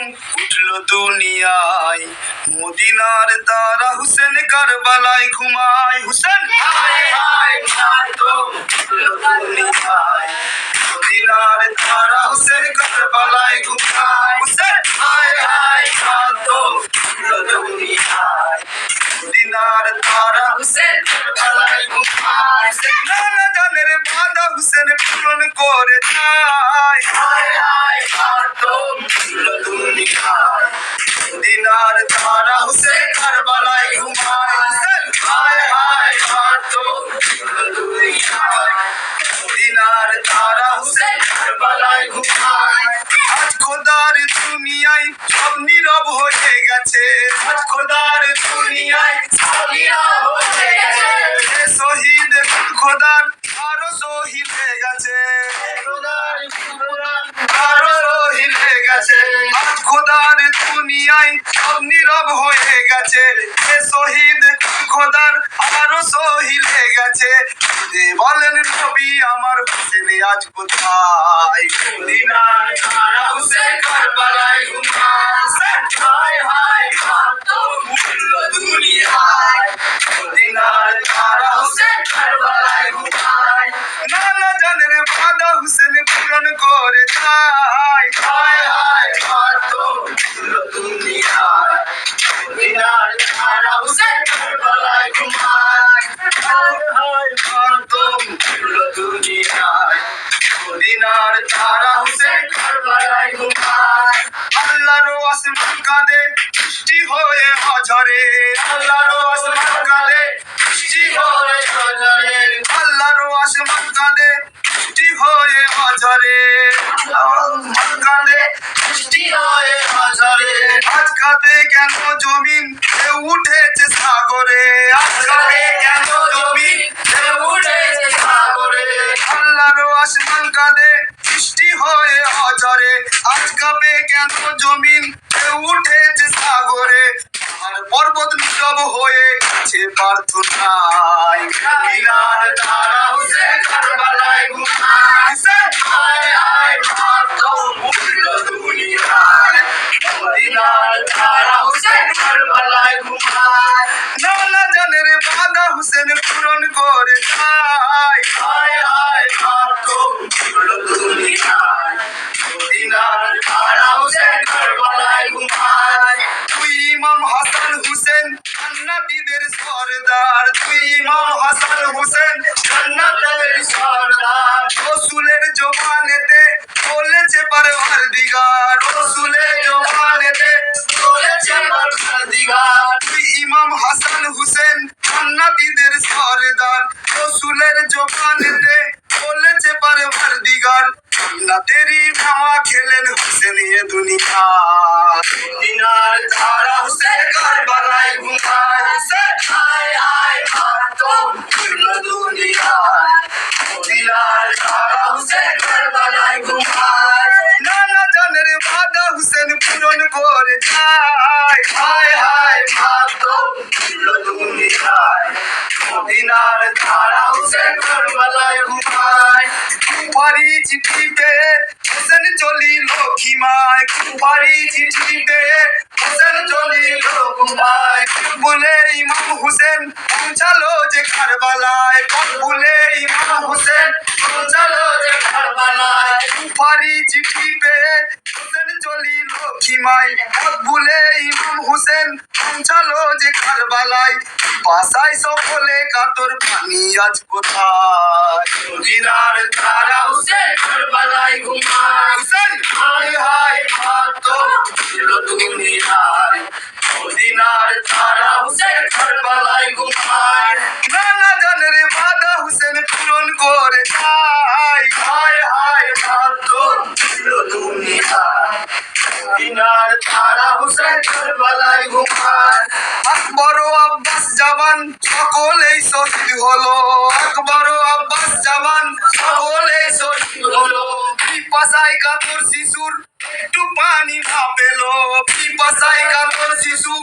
উঠল দুনিয়ায় মদিনার তারা হুসেন কারবালায় ঘুমায় হুসেন হায় হায় মাতম উঠল দুনিয়ায় মদিনার তারা হুসেন কারবালায় ঘুমায় হুসেন হায় হায় মাতম উঠল দুনিয়ায় মদিনার তারা হুসেন কারবালায় ঘুমায় নানা জানের বাঁধা হুসেন পূরণ করে যায় হায় হায় মাতম উঠল দুনিয়ায় মদিনার তারা হুসেন কারবালায় ঘুমায় হুসেন হায় হায় মাতম উঠল দুনিয়ায় মদিনার তারা হুসেন কারবালায় ঘুমায় আজ খোদার দুনিয়ায় সব নীরব হয়ে গেছে আজ খোদার দুনিয়ায় সব নীরব হয়ে গেছে শহীদ খোদার আরো শহীদ হয়ে গেছে আরো শহীদ হয়ে গেছে আজ খোদার দুনিয়ায় সব নীরব হয়ে গেছে শহীদ খোদার আরো শহীদ হয়ে গেছে বলেন নবী আমার হুসেন আজ কোথায় মদিনার তারা হুসেন কারবালায় ঘুমায় হায় হায় মাতম উঠল দুনিয়ায় মদিনার তারা হুসেন কারবালায় ঘুমায় নানা জানের বাঁধা হুসেন পূরণ করে যায় হায় হায় মাতম উঠল দুনিয়ায় মদিনার তারা হুসেন কারবালায় ঘুমায় হায় হায় মাতম উঠল দুনিয়ায় মদিনার তারা হুসেন কারবালায় ঘুমায় আল্লাহর আসমান কাঁদে বৃষ্টি হয়ে অঝরে আল্লাহর আসমান কাঁদে বৃষ্টি হয়ে অঝরে আল্লাহর আসমান কাঁদে বৃষ্টি হয়ে অঝরে আসমান কাঁদে বৃষ্টি হয়ে অঝরে আজ কাঁদে কেন জমিন উঠেছে সাগরে আজ কাঁদে কেন জমিন উঠেছে সাগরে আল্লাহর আসমান কাঁদে বৃষ্টি হয়ে অঝরে আজ কাঁপে কেন জমিন উঠেছে সাগরে আর পর্বত নীরব হয়ে গেছে প্রার্থনায় মদিনার তারা হুসেন কারবালায় ঘুমায় হুসেন হায় হায় মাতম উঠল দুনিয়ায় মদিনার তারা হুসেন কারবালায় ঘুমায় নানা জানের বাঁধা হুসেন পূরণ করে যায় হায় হায় মাতম উঠল দুনিয়ায় মদিনার তারা হুসেন কারবালায় ঘুমায় তুই ইমাম হাসান হুসেন জান্নাতীদের সরদার তুই ইমাম হাসান হুসেন জান্নাতীদের সরদার রাসূলের জবানেতে বলেছে পরওয়ারদিগার রাসূলের জবানেতে বলেছে পরওয়ারদিগার তুই ইমাম হাসান হুসেন জান্নাতীদের সরদার রাসূলের জবানেতে বলেছে পরওয়ারদিগার না তেরি মাওয়া খেলেন হুসেন এ দুনিয়া মদিনার তারা হুসেন কারবালায় ঘুমায় হুসেন হায় হায় মাতম উঠল দুনিয়ায় মদিনার তারা হুসেন কারবালায় ঘুমায় নানা জানের বাঁধা হুসেন পূরণ করে যায় হায় হায় মাতম উঠল দুনিয়ায় মদিনার তারা হুসেন কারবালায় ঘুমায় কুপারি চিঠি পেয়ে হুসেন চলিল খিমায় কুপারি চিঠি পেয়ে হুসেন চলিল ঘুমায় বলে ইমাম হুসেন পৌঁছালো যে কারবালায় বলে ইমাম হুসেন পৌঁছালো যে কারবালায় কুপারি চিঠি পেয়ে হুসেন চলিল খিমায় বলে ইমাম হুসেন পৌঁছালো যে কারবালায় বাসায় সকলে কাতর পানি আজ কোথায় মদিনার তারা হুসেন কারবালায় ঘুমায় হুসেন হায় হায় মাতম উঠল দুনিয়ায় মদিনার তারা হুসেন কারবালায় ঘুমায় নানা জানের বাঁধা হুসেন পূরণ করে যায় হায় হায় মাতম উঠল দুনিয়ায় মদিনার তারা হুসেন কারবালায় ঘুমায় আকবর ও আব্বাস জওয়ান সকলেই শহীদ হলো আকবর ও আব্বাস জওয়ান সকলেই শহীদ হলো পিপাসায় কাতর শিশুর একটু পানি না পেলো পিপাসায় কাতর শিশু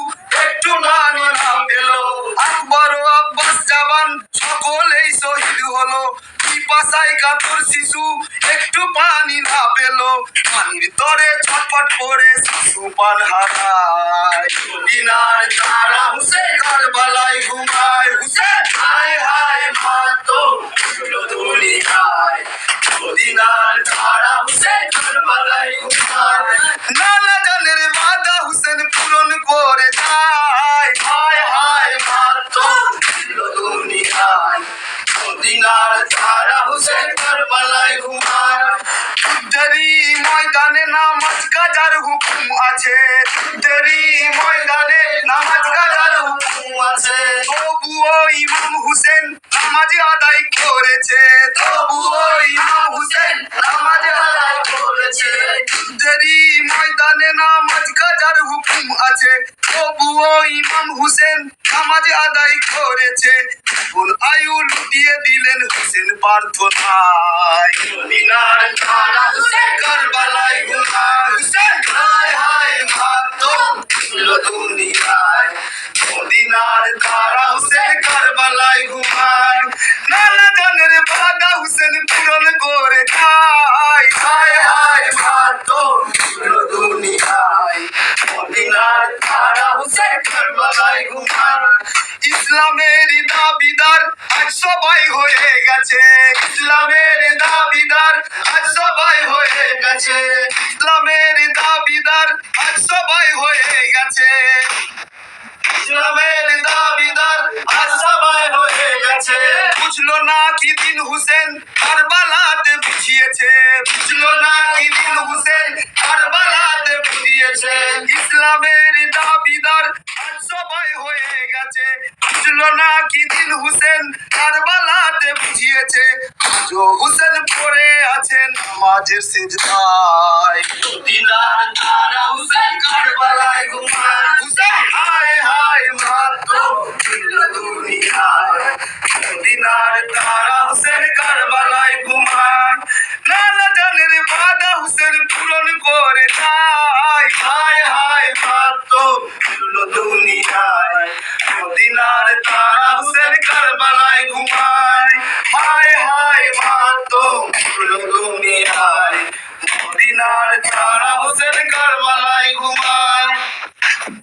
একটু পানি না পেলো আকবর ও আব্বাস জওয়ান সকলেই শহীদ হলো পিপাসায় কাতর শিশু একটু পানি না পেলো পানির তরে ছটফট লুটপাট করে শিশু পান হারায় মদিনার তারা হুসেন কারবালায় ঘুমায় হুসেন হায় হায় মাতো দুনিয়ায় মদিনার তারা হুসেন কারবালায় ঘুমায় নানা জানের বাধা হুসেন পূরণ করে যায় হায় হায় মাতো দুনিয়ায় মদিনার তারা হুসেন কারবালায় ঘুমায় যুদ্ধেরই ময়দানে নামাজ কাজার হুকুম আছে যুদ্ধেরই ময়দানে নামাজ কাজার হুকুম আছে তবুও ইমাম হুসেন নামাজ আদায় করেছে তবুও ইমাম হুসেন নামাজ আদায় করেছে যুদ্ধেরই ময়দানে নামাজ কাজার হুকুম আছে তবুও ইমাম হুসেন নামাজ আদায় করেছে কোন আয়ু লুটিয়ে দিলেন হুসেন প্রার্থনায় মদিনার তারা হুসেন কারবালায় ঘুমায় হুসেন হায় হায় মাতম দুনিয়ায় মদিনার তারা হুসেন কারবালায় ঘুমায় নানা জানের বাধা হুসেন পূরণ করে খায় হায় হায় মাতম দুনিয়ায় মদিনার তারা হুসেন কারবালায় ঘুমায় ইসলামের দাবিদার আজ সবাই হয়ে গেছে ইসলামের দাবিদার আজ সবাই হয়ে গেছে ইসলামের দাবিদার আজ সবাই হয়ে গেছে ইসলামের দাবিদার আজ সবাই হয়ে গেছে বুঝলো না কি দিন হুসেন কারবালাতে বুঝিয়েছে বুঝলো না কি দিন হুসেন কারবালাতে বুঝিয়েছে ইসলামের দাবিদার আজ সবাই হয়ে গেছে বুঝলো না কি দিন হুসেন কারবালাতে বুঝিয়েছে जो হুসেন পড়ে আছেন নামাজের সিজদায় মদিনার তারা হুসেন কারবালায় ঘুমায় হুসেন হায় হায় মাতো দুনিয়ায় মদিনার তারা হুসেন কারবালায় ঘুমায় নানা জানের বাধা হুসেন পূরণ করে যায় হায় হায় মাতো দুনিয়ায় মদিনার তারা হুসেন কারবালায় ঘুমায় হায় হায় মাতো দুনিয়ায় মদিনার তারা হুসেন কারবালায় ঘুমায়